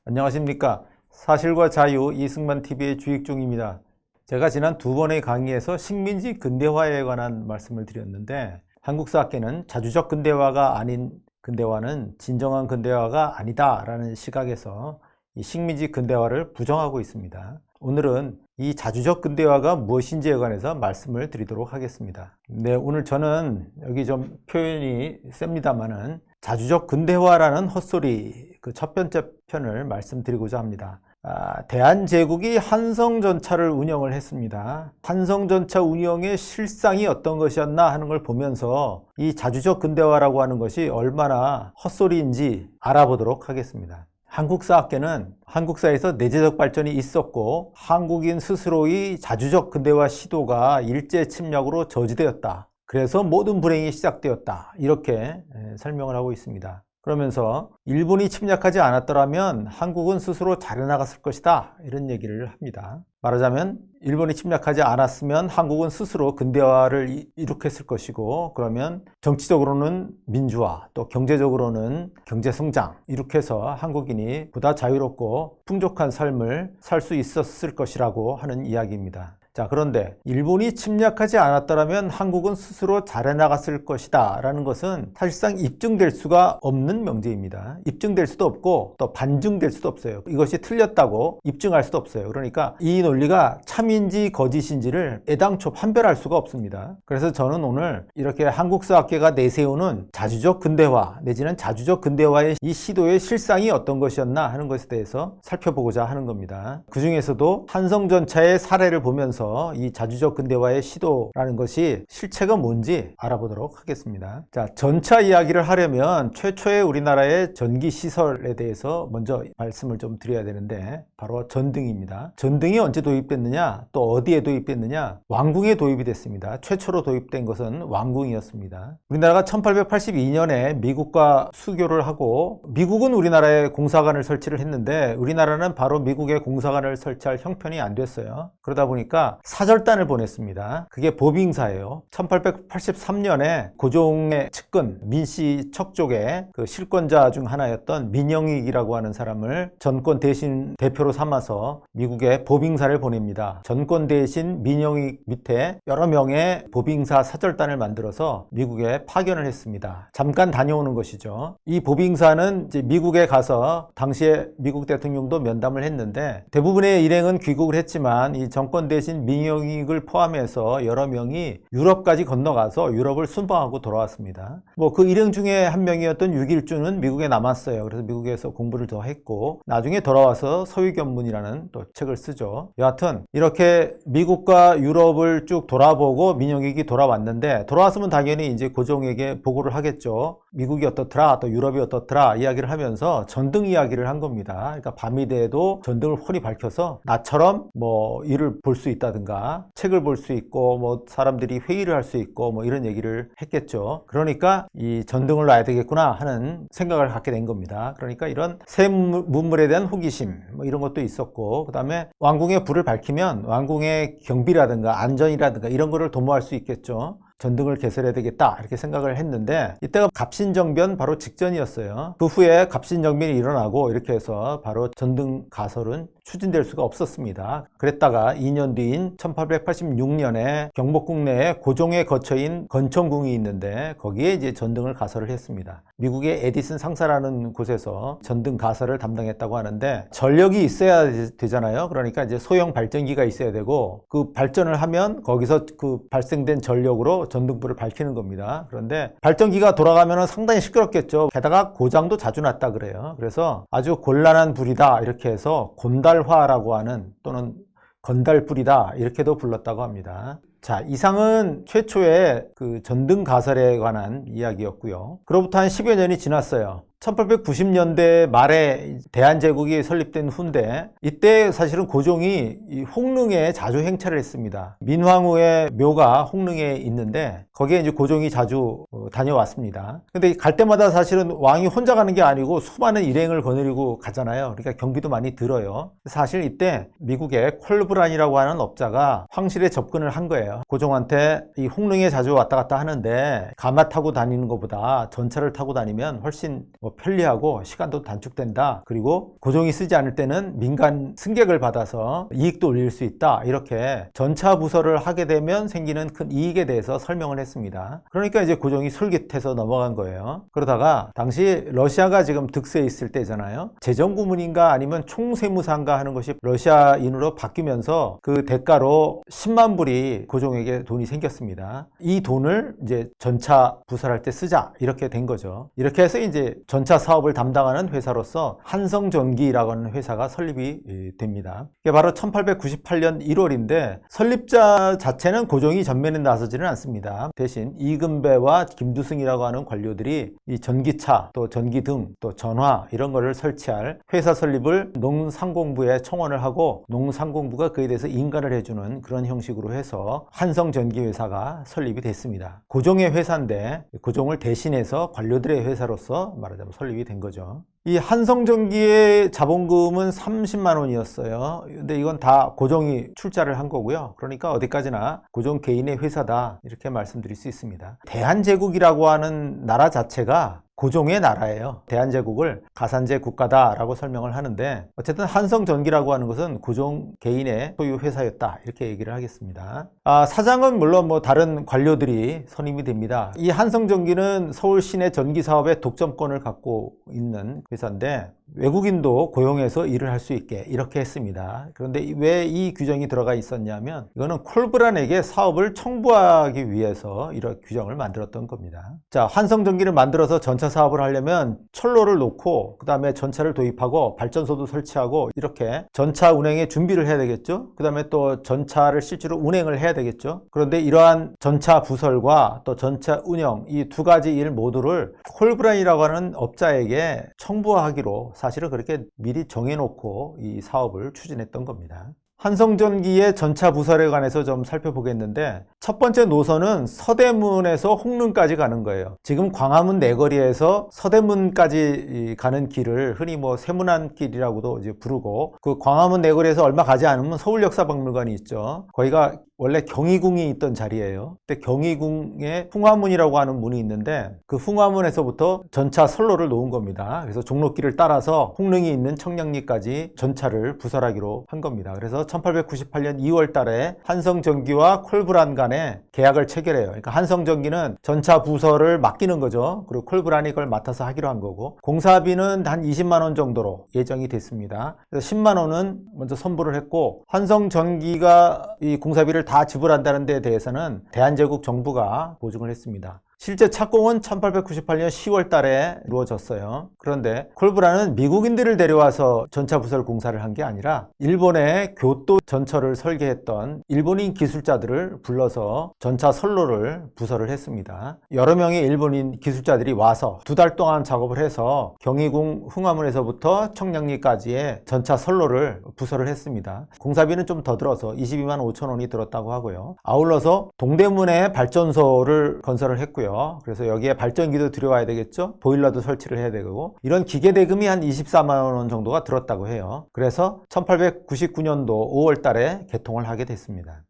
안녕하십니까. 사실과 자유 이승만 TV의 주익중입니다. 제가 지난 두 번의 강의에서 식민지 근대화에 관한 말씀을 드렸는데, 한국사학계는 자주적 근대화가 아닌 근대화는 진정한 근대화가 아니다라는 시각에서 이 식민지 근대화를 부정하고 있습니다. 오늘은 이 자주적 근대화가 무엇인지에 관해서 말씀을 드리도록 하겠습니다. 네, 오늘 저는 여기 좀 표현이 셉니다만은 자주적 근대화라는 헛소리 그 첫 번째 편을 말씀드리고자 합니다. 대한제국이 한성전차를 운영을 했습니다. 한성전차 운영의 실상이 어떤 것이었나 하는 걸 보면서 이 자주적 근대화라고 하는 것이 얼마나 헛소리인지 알아보도록 하겠습니다. 한국사학계는 한국사에서 내재적 발전이 있었고 한국인 스스로의 자주적 근대화 시도가 일제 침략으로 저지되었다. 그래서 모든 불행이 시작되었다. 이렇게 설명을 하고 있습니다. 그러면서 일본이 침략하지 않았더라면 한국은 스스로 자려나갔을 것이다. 이런 얘기를 합니다. 말하자면 일본이 침략하지 않았으면 한국은 스스로 근대화를 이룩했을 것이고, 그러면 정치적으로는 민주화, 또 경제적으로는 경제성장 이룩해서 한국인이 보다 자유롭고 풍족한 삶을 살 수 있었을 것이라고 하는 이야기입니다. 자, 그런데 일본이 침략하지 않았더라면 한국은 스스로 자라나갔을 것이다 라는 것은 사실상 입증될 수가 없는 명제입니다. 입증될 수도 없고 또 반증될 수도 없어요. 이것이 틀렸다고 입증할 수도 없어요. 그러니까 이 논리가 참인지 거짓인지를 애당초 판별할 수가 없습니다. 그래서 저는 오늘 이렇게 한국사학계가 내세우는 자주적 근대화 내지는 자주적 근대화의 이 시도의 실상이 어떤 것이었나 하는 것에 대해서 살펴보고자 하는 겁니다. 그 중에서도 한성전차의 사례를 보면서 이 자주적 근대화의 시도라는 것이 실체가 뭔지 알아보도록 하겠습니다. 자, 전차 이야기를 하려면 최초의 우리나라의 전기 시설에 대해서 먼저 말씀을 좀 드려야 되는데, 바로 전등입니다. 전등이 언제 도입됐느냐, 또 어디에 도입됐느냐, 왕궁에 도입이 됐습니다. 최초로 도입된 것은 왕궁이었습니다. 우리나라가 1882년에 미국과 수교를 하고, 미국은 우리나라에 공사관을 설치를 했는데 우리나라는 바로 미국에 공사관을 설치할 형편이 안 됐어요. 그러다 보니까 사절단을 보냈습니다. 그게 보빙사예요. 1883년에 고종의 측근 민씨 척족의 그 실권자 중 하나였던 민영익이라고 하는 사람을 전권 대신 대표로 삼아서 미국에 보빙사를 보냅니다. 전권 대신 민영익 밑에 여러 명의 보빙사 사절단을 만들어서 미국에 파견을 했습니다. 잠깐 다녀오는 것이죠. 이 보빙사는 이제 미국에 가서 당시에 미국 대통령도 면담을 했는데, 대부분의 일행은 귀국을 했지만 이 정권 대신 민영익을 포함해서 여러 명이 유럽까지 건너가서 유럽을 순방하고 돌아왔습니다. 그 일행 중에 한 명이었던 육일주는 미국에 남았어요. 그래서 미국에서 공부를 더 했고 나중에 돌아와서 서유견문이라는 또 책을 쓰죠. 여하튼 이렇게 미국과 유럽을 쭉 돌아보고 민영익이 돌아왔는데, 돌아왔으면 당연히 이제 고종에게 보고를 하겠죠. 미국이 어떻더라, 또 유럽이 어떻더라 이야기를 하면서 전등 이야기를 한 겁니다. 그러니까 밤이 돼도 전등을 훤히 밝혀서 나처럼 일을 볼 수 있다든가 책을 볼 수 있고 사람들이 회의를 할 수 있고 이런 얘기를 했겠죠. 그러니까 이 전등을 놔야 되겠구나 하는 생각을 갖게 된 겁니다. 그러니까 이런 새 문물에 대한 호기심 이런 것도 있었고, 그 다음에 왕궁의 불을 밝히면 왕궁의 경비라든가 안전이라든가 이런 거를 도모할 수 있겠죠. 전등을 개설해야 되겠다 이렇게 생각을 했는데, 이때가 갑신정변 바로 직전이었어요. 그 후에 갑신정변이 일어나고 이렇게 해서 바로 전등 가설은 추진될 수가 없었습니다. 그랬다가 2년 뒤인 1886년에 경복궁 내에 고종의 거처인 건천궁이 있는데 거기에 이제 전등을 가설을 했습니다. 미국의 에디슨 상사라는 곳에서 전등 가설을 담당했다고 하는데, 전력이 있어야 되잖아요. 그러니까 이제 소형 발전기가 있어야 되고, 그 발전을 하면 거기서 그 발생된 전력으로 전등불을 밝히는 겁니다. 그런데 발전기가 돌아가면 상당히 시끄럽겠죠. 게다가 고장도 자주 났다 그래요. 그래서 아주 곤란한 불이다 이렇게 해서 곤달화라고 하는, 또는 건달불이다 이렇게도 불렀다고 합니다. 자, 이상은 최초의 그 전등 가설에 관한 이야기였고요. 그로부터 한 10여 년이 지났어요. 1890년대 말에 대한제국이 설립된 후인데, 이때 사실은 고종이 이 홍릉에 자주 행차를 했습니다. 민황후의 묘가 홍릉에 있는데 거기에 이제 고종이 자주 다녀왔습니다. 근데 갈 때마다 사실은 왕이 혼자 가는 게 아니고 수많은 일행을 거느리고 가잖아요. 그러니까 경비도 많이 들어요. 사실 이때 미국의 콜브란이라고 하는 업자가 황실에 접근을 한 거예요. 고종한테 이 홍릉에 자주 왔다 갔다 하는데 가마 타고 다니는 것보다 전차를 타고 다니면 훨씬 편리하고 시간도 단축된다. 그리고 고종이 쓰지 않을 때는 민간 승객을 받아서 이익도 올릴 수 있다. 이렇게 전차 부설을 하게 되면 생기는 큰 이익에 대해서 설명을 했습니다. 그러니까 이제 고종이 솔깃해서 넘어간 거예요. 그러다가 당시 러시아가 지금 득세에 있을 때잖아요. 재정고문인가 아니면 총세무사인가 하는 것이 러시아인으로 바뀌면서 그 대가로 10만 불이 고종에게 돈이 생겼습니다. 이 돈을 이제 전차 부설할 때 쓰자 이렇게 된 거죠. 이렇게 해서 이제 전차 사업을 담당하는 회사로서 한성전기라고 하는 회사가 설립이 됩니다. 이게 바로 1898년 1월인데 설립자 자체는 고종이 전면에 나서지는 않습니다. 대신 이금배와 김두승이라고 하는 관료들이 이 전기차, 또 전기등, 또 전화 이런 거를 설치할 회사 설립을 농상공부에 청원을 하고 농상공부가 그에 대해서 인가를 해주는 그런 형식으로 해서 한성전기회사가 설립이 됐습니다. 고종의 회사인데 고종을 대신해서 관료들의 회사로서 말하자면 설립이 된 거죠. 이 한성전기의 자본금은 30만 원이었어요. 근데 이건 다 고종이 출자를 한 거고요. 그러니까 어디까지나 고종 개인의 회사다 이렇게 말씀드릴 수 있습니다. 대한제국이라고 하는 나라 자체가 고종의 나라예요. 대한제국을 가산제 국가다라고 설명을 하는데 어쨌든 한성전기라고 하는 것은 고종 개인의 소유 회사였다 이렇게 얘기를 하겠습니다. 사장은 물론 뭐 다른 관료들이 선임이 됩니다. 이 한성전기는 서울 시내 전기 사업의 독점권을 갖고 있는 회사인데 외국인도 고용해서 일을 할 수 있게 이렇게 했습니다. 그런데 왜 이 규정이 들어가 있었냐면 이거는 콜브란에게 사업을 청부하기 위해서 이런 규정을 만들었던 겁니다. 자, 한성전기를 만들어서 전차 사업을 하려면 철로를 놓고 그 다음에 전차를 도입하고 발전소도 설치하고 이렇게 전차 운행에 준비를 해야 되겠죠. 그 다음에 또 전차를 실제로 운행을 해야 되겠죠. 그런데 이러한 전차 부설과 또 전차 운영 이 두 가지 일 모두를 콜브란이라고 하는 업자에게 청부하기로 사실은 그렇게 미리 정해놓고 이 사업을 추진했던 겁니다. 한성전기의 전차 부설에 관해서 좀 살펴보겠는데 첫 번째 노선은 서대문에서 홍릉까지 가는 거예요. 지금 광화문 내거리에서 서대문까지 가는 길을 흔히 뭐 세문안길이라고도 이제 부르고 그 광화문 내거리에서 얼마 가지 않으면 서울역사박물관이 있죠. 거기가 원래 경희궁이 있던 자리예요. 근데 경희궁에 풍화문이라고 하는 문이 있는데 그 풍화문에서부터 전차 선로를 놓은 겁니다. 그래서 종로길을 따라서 홍릉이 있는 청량리까지 전차를 부설하기로 한 겁니다. 그래서 1898년 2월 달에 한성전기와 콜브란 간에 계약을 체결해요. 그러니까 한성전기는 전차 부설을 맡기는 거죠. 그리고 콜브란이 그걸 맡아서 하기로 한 거고 공사비는 한 20만 원 정도로 예정이 됐습니다. 그래서 10만 원은 먼저 선불을 했고 한성전기가 이 공사비를 다 지불한다는 데 대해서는 대한제국 정부가 보증을 했습니다. 실제 착공은 1898년 10월 달에 이루어졌어요. 그런데 콜브란은 미국인들을 데려와서 전차 부설 공사를 한 게 아니라 일본의 교토 전철을 설계했던 일본인 기술자들을 불러서 전차 선로를 부설을 했습니다. 여러 명의 일본인 기술자들이 와서 2달 동안 작업을 해서 경희궁 흥화문에서부터 청량리까지의 전차 선로를 부설을 했습니다. 공사비는 좀 더 들어서 22만 5천 원이 들었다고 하고요. 아울러서 동대문에 발전소를 건설을 했고요. 그래서 여기에 발전기도 들여와야 되겠죠. 보일러도 설치를 해야 되고 이런 기계 대금이 한 24만 원 정도가 들었다고 해요. 그래서 1899년도 5월 달에 개통을 하게 됐습니다.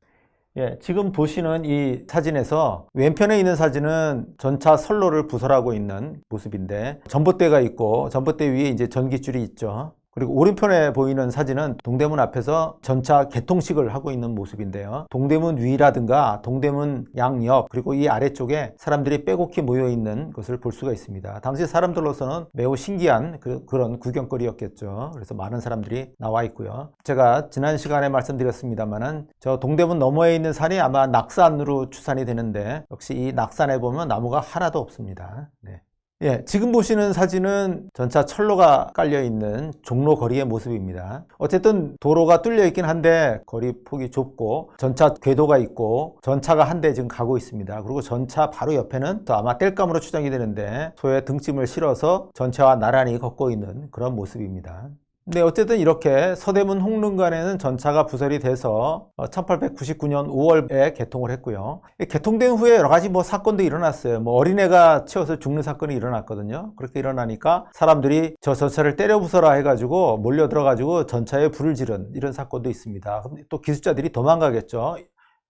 예, 지금 보시는 이 사진에서 왼편에 있는 사진은 전차 선로를 부설하고 있는 모습인데 전봇대가 있고 전봇대 위에 이제 전기줄이 있죠. 그리고 오른편에 보이는 사진은 동대문 앞에서 전차 개통식을 하고 있는 모습인데요. 동대문 위라든가 동대문 양옆 그리고 이 아래쪽에 사람들이 빼곡히 모여 있는 것을 볼 수가 있습니다. 당시 사람들로서는 매우 신기한 그런 구경거리였겠죠. 그래서 많은 사람들이 나와 있고요. 제가 지난 시간에 말씀드렸습니다만은 저 동대문 너머에 있는 산이 아마 낙산으로 추산이 되는데 역시 이 낙산에 보면 나무가 하나도 없습니다. 네. 예, 지금 보시는 사진은 전차 철로가 깔려 있는 종로 거리의 모습입니다. 어쨌든 도로가 뚫려 있긴 한데 거리 폭이 좁고 전차 궤도가 있고 전차가 한 대 지금 가고 있습니다. 그리고 전차 바로 옆에는 아마 땔감으로 추정이 되는데 소에 등짐을 실어서 전차와 나란히 걷고 있는 그런 모습입니다. 네, 어쨌든 이렇게 서대문 홍릉간에는 전차가 부설이 돼서 1899년 5월에 개통을 했고요. 개통된 후에 여러 가지 사건도 일어났어요. 어린애가 치여서 죽는 사건이 일어났거든요. 그렇게 일어나니까 사람들이 저 전차를 때려 부숴라 해가지고 몰려 들어가지고 전차에 불을 지른 이런 사건도 있습니다. 또 기술자들이 도망가겠죠.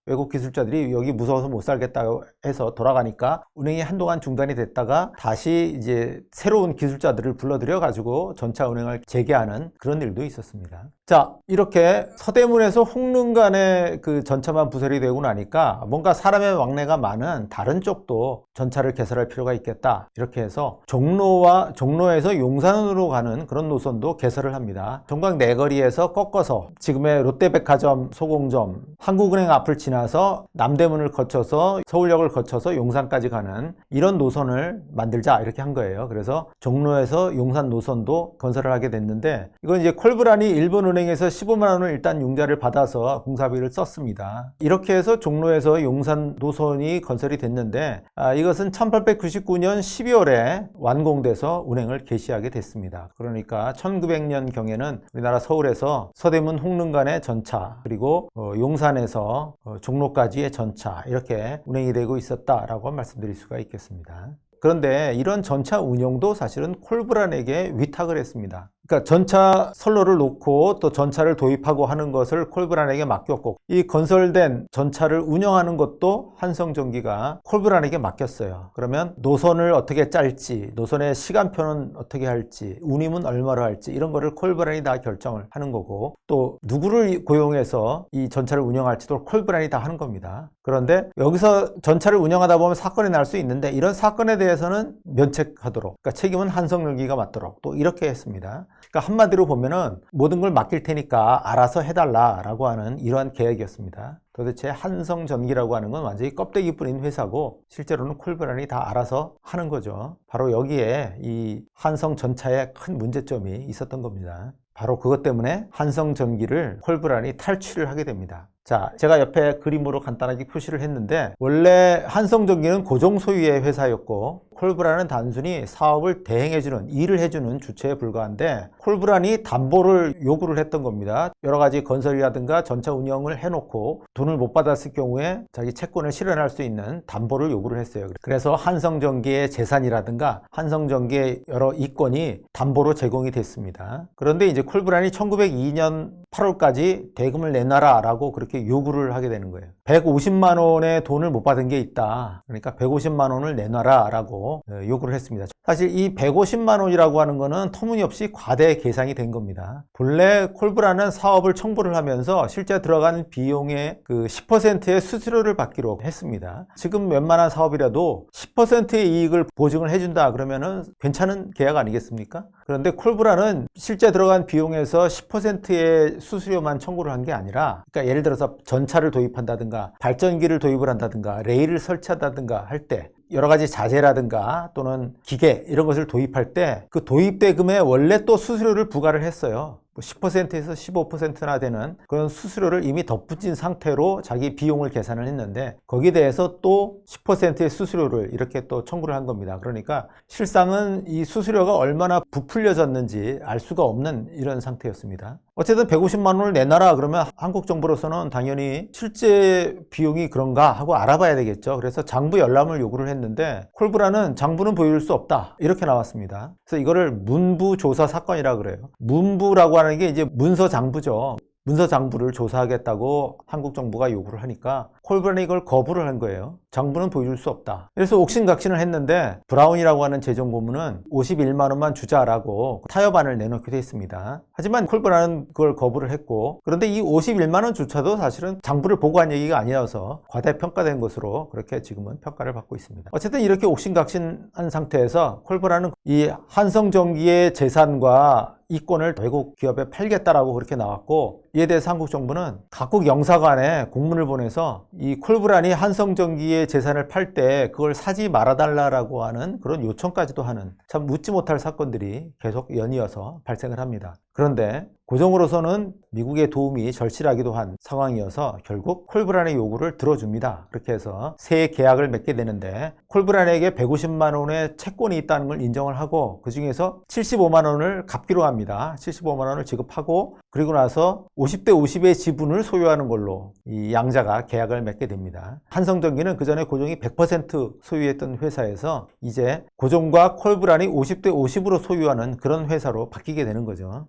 외국 기술자들이 여기 무서워서 못 살겠다고 해서 돌아가니까 운행이 한동안 중단이 됐다가 다시 이제 새로운 기술자들을 불러들여 가지고 전차 운행을 재개하는 그런 일도 있었습니다. 자, 이렇게 서대문에서 홍릉간에 그 전차만 부설이 되고 나니까 뭔가 사람의 왕래가 많은 다른 쪽도 전차를 개설할 필요가 있겠다. 이렇게 해서 종로에서 용산으로 가는 그런 노선도 개설을 합니다. 종각 내거리에서 꺾어서 지금의 롯데백화점, 소공점, 한국은행 앞을 지나서 남대문을 거쳐서 서울역을 거쳐서 용산까지 가는 이런 노선을 만들자 이렇게 한 거예요. 그래서 종로에서 용산 노선도 건설을 하게 됐는데 이건 이제 콜브란이 일본은행에서 15만 원을 일단 융자를 받아서 공사비를 썼습니다. 이렇게 해서 종로에서 용산 노선이 건설이 됐는데 이것은 1899년 12월에 완공돼서 운행을 개시하게 됐습니다. 그러니까 1900년 경에는 우리나라 서울에서 서대문 홍릉간의 전차 그리고 용산에서 종로까지의 전차 이렇게 운행이 되고 있었다라고 말씀드릴 수가 있겠습니다. 그런데 이런 전차 운영도 사실은 콜브란에게 위탁을 했습니다. 그러니까 전차 선로를 놓고 또 전차를 도입하고 하는 것을 콜브란에게 맡겼고 이 건설된 전차를 운영하는 것도 한성전기가 콜브란에게 맡겼어요. 그러면 노선을 어떻게 짤지, 노선의 시간표는 어떻게 할지, 운임은 얼마로 할지 이런 거를 콜브란이 다 결정을 하는 거고 또 누구를 고용해서 이 전차를 운영할지도 콜브란이 다 하는 겁니다. 그런데 여기서 전차를 운영하다 보면 사건이 날 수 있는데 이런 사건에 대해서는 면책하도록 그러니까 책임은 한성전기가 맡도록 또 이렇게 했습니다. 그러니까 한마디로 보면은 모든 걸 맡길 테니까 알아서 해달라라고 하는 이러한 계획이었습니다. 도대체 한성전기라고 하는 건 완전히 껍데기뿐인 회사고 실제로는 콜브란이 다 알아서 하는 거죠. 바로 여기에 이 한성전차의 큰 문제점이 있었던 겁니다. 바로 그것 때문에 한성전기를 콜브란이 탈취를 하게 됩니다. 자, 제가 옆에 그림으로 간단하게 표시를 했는데 원래 한성전기는 고정 소유의 회사였고 콜브란은 단순히 사업을 대행해주는 일을 해주는 주체에 불과한데 콜브란이 담보를 요구를 했던 겁니다. 여러 가지 건설이라든가 전차 운영을 해놓고 돈을 못 받았을 경우에 자기 채권을 실현할 수 있는 담보를 요구를 했어요. 그래서 한성전기의 재산이라든가 한성전기의 여러 이권이 담보로 제공이 됐습니다. 그런데 이제 콜브란이 1902년 8월까지 대금을 내놔라 라고 그렇게 요구를 하게 되는 거예요. 150만 원의 돈을 못 받은 게 있다. 그러니까 150만 원을 내놔라 라고 요구를 했습니다. 사실 이 150만 원이라고 하는 거는 터무니없이 과대 계상이 된 겁니다. 본래 콜브란은 사업을 청부를 하면서 실제 들어간 비용의 그 10%의 수수료를 받기로 했습니다. 지금 웬만한 사업이라도 10%의 이익을 보증을 해준다 그러면은 괜찮은 계약 아니겠습니까? 그런데 콜브란은 실제 들어간 비용에서 10%의 수수료만 청구를 한 게 아니라 그러니까 예를 들어서 전차를 도입한다든가 발전기를 도입을 한다든가 레일을 설치한다든가 할 때 여러 가지 자재라든가 또는 기계 이런 것을 도입할 때 그 도입 대금에 원래 또 수수료를 부과를 했어요. 10%에서 15%나 되는 그런 수수료를 이미 덧붙인 상태로 자기 비용을 계산을 했는데 거기에 대해서 또 10%의 수수료를 이렇게 또 청구를 한 겁니다. 그러니까 실상은 이 수수료가 얼마나 부풀려졌는지 알 수가 없는 이런 상태였습니다. 어쨌든 150만 원을 내놔라 그러면 한국 정부로서는 당연히 실제 비용이 그런가 하고 알아봐야 되겠죠. 그래서 장부 열람을 요구를 했는데 콜브란은 장부는 보여줄 수 없다 이렇게 나왔습니다. 그래서 이거를 문부조사 사건이라 그래요. 문부라고 하는 게 이제 문서장부죠. 문서장부를 조사하겠다고 한국 정부가 요구를 하니까 콜브란이 이걸 거부를 한 거예요. 장부는 보여줄 수 없다. 그래서 옥신각신을 했는데 브라운이라고 하는 재정고문은 51만 원만 주자라고 타협안을 내놓기도 했습니다. 하지만 콜브란은 그걸 거부를 했고 그런데 이 51만 원조차도 사실은 장부를 보고 한 얘기가 아니어서 과대평가된 것으로 그렇게 지금은 평가를 받고 있습니다. 어쨌든 이렇게 옥신각신한 상태에서 콜브란은 이 한성전기의 재산과 이권을 외국 기업에 팔겠다라고 그렇게 나왔고 이에 대해서 한국 정부는 각국 영사관에 공문을 보내서 이 콜브란이 한성전기의 재산을 팔 때 그걸 사지 말아달라고 하는 그런 요청까지도 하는 참 묻지 못할 사건들이 계속 연이어서 발생을 합니다. 그런데 고정으로서는 미국의 도움이 절실하기도 한 상황이어서 결국 콜브란의 요구를 들어줍니다. 그렇게 해서 새 계약을 맺게 되는데 콜브란에게 150만 원의 채권이 있다는 걸 인정을 하고 그 중에서 75만 원을 갚기로 합니다. 75만 원을 지급하고 그리고 나서 50대 50의 지분을 소유하는 걸로 이 양자가 계약을 맺게 됩니다. 한성전기는 그 전에 고종이 100% 소유했던 회사에서 이제 고종과 콜브란이 50대 50으로 소유하는 그런 회사로 바뀌게 되는 거죠.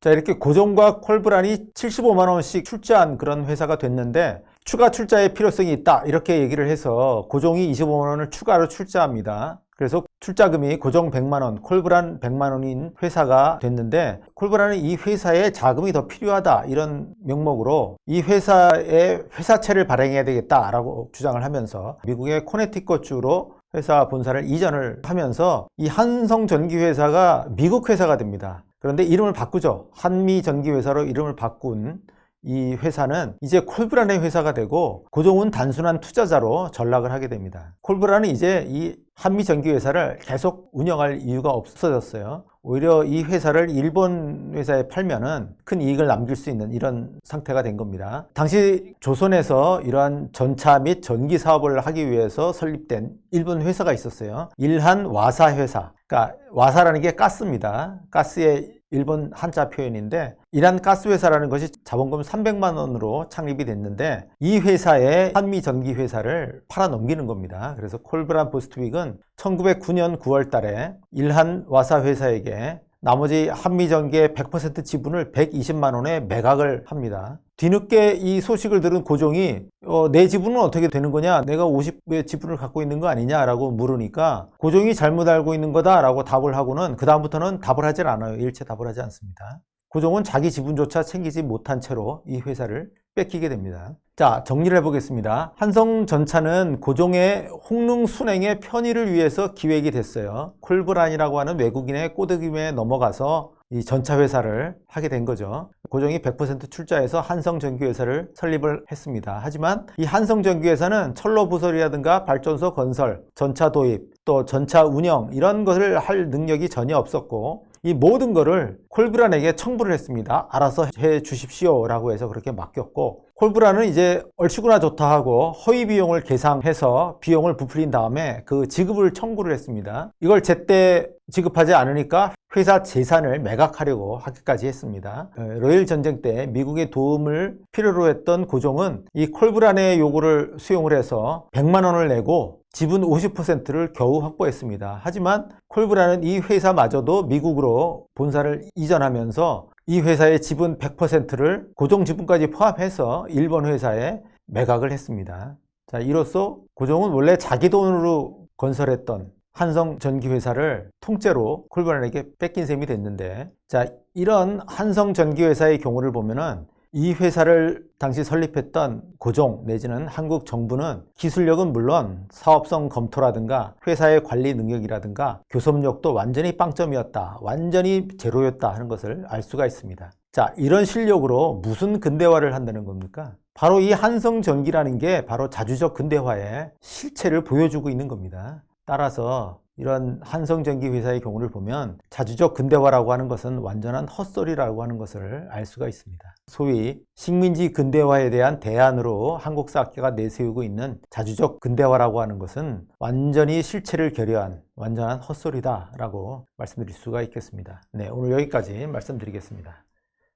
자, 이렇게 고종과 콜브란이 75만 원씩 출자한 그런 회사가 됐는데 추가 출자의 필요성이 있다 이렇게 얘기를 해서 고종이 25만 원을 추가로 출자합니다. 그래서 출자금이 고종 100만 원, 콜브란 100만 원인 회사가 됐는데, 콜브란은 이 회사에 자금이 더 필요하다 이런 명목으로 이 회사에 회사채를 발행해야 되겠다라고 주장을 하면서 미국의 코네티컷주로 회사 본사를 이전을 하면서 이 한성전기회사가 미국 회사가 됩니다. 그런데 이름을 바꾸죠. 한미전기회사로 이름을 바꾼 이 회사는 이제 콜브란의 회사가 되고 고종은 단순한 투자자로 전락을 하게 됩니다. 콜브란은 이제 이 한미전기회사를 계속 운영할 이유가 없어졌어요. 오히려 이 회사를 일본 회사에 팔면은 큰 이익을 남길 수 있는 이런 상태가 된 겁니다. 당시 조선에서 이러한 전차 및 전기 사업을 하기 위해서 설립된 일본 회사가 있었어요. 일한와사회사. 그러니까 와사라는 게 가스입니다. 가스의 일본 한자 표현인데, 이란 가스회사라는 것이 자본금 300만 원으로 창립이 됐는데 이 회사에 한미전기회사를 팔아넘기는 겁니다. 그래서 콜브란 보스트윅은 1909년 9월 달에 일한와사 회사에게 나머지 한미전기의 100% 지분을 120만 원에 매각을 합니다. 뒤늦게 이 소식을 들은 고종이 내 지분은 어떻게 되는 거냐? 내가 50의 지분을 갖고 있는 거 아니냐라고 물으니까 고종이 잘못 알고 있는 거다라고 답을 하고는 그 다음부터는 답을 하질 않아요. 일체 답을 하지 않습니다. 고종은 자기 지분조차 챙기지 못한 채로 이 회사를 뺏기게 됩니다. 자, 정리를 해보겠습니다. 한성전차는 고종의 홍릉 순행의 편의를 위해서 기획이 됐어요. 콜브란이라고 하는 외국인의 꼬드김에 넘어가서 이 전차회사를 하게 된 거죠. 고종이 100% 출자해서 한성전기회사를 설립을 했습니다. 하지만 이 한성전기회사는 철로부설이라든가 발전소 건설, 전차 도입, 또 전차 운영 이런 것을 할 능력이 전혀 없었고, 이 모든 거를 콜브란에게 청부를 했습니다. 알아서 해 주십시오 라고 해서 그렇게 맡겼고, 콜브란은 이제 얼추구나 좋다 하고 허위 비용을 계상해서 비용을 부풀린 다음에 그 지급을 청구를 했습니다. 이걸 제때 지급하지 않으니까 회사 재산을 매각하려고 하기까지 했습니다. 러일 전쟁 때 미국의 도움을 필요로 했던 고종은 이 콜브란의 요구를 수용을 해서 100만 원을 내고 지분 50%를 겨우 확보했습니다. 하지만 콜브란은 이 회사마저도 미국으로 본사를 이전하면서 이 회사의 지분 100%를 고종 지분까지 포함해서 일본 회사에 매각을 했습니다. 자, 이로써 고종은 원래 자기 돈으로 건설했던 한성전기회사를 통째로 콜브란에게 뺏긴 셈이 됐는데, 자, 이런 한성전기회사의 경우를 보면은 이 회사를 당시 설립했던 고종 내지는 한국 정부는 기술력은 물론 사업성 검토라든가 회사의 관리 능력이라든가 교섭력도 완전히 빵점이었다, 완전히 제로였다 하는 것을 알 수가 있습니다. 자, 이런 실력으로 무슨 근대화를 한다는 겁니까? 바로 이 한성전기라는 게 바로 자주적 근대화의 실체를 보여주고 있는 겁니다. 따라서 이런 한성전기 회사의 경우를 보면 자주적 근대화라고 하는 것은 완전한 헛소리라고 하는 것을 알 수가 있습니다. 소위 식민지 근대화에 대한 대안으로 한국사학계가 내세우고 있는 자주적 근대화라고 하는 것은 완전히 실체를 결여한 완전한 헛소리다라고 말씀드릴 수가 있겠습니다. 네, 오늘 여기까지 말씀드리겠습니다.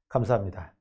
감사합니다.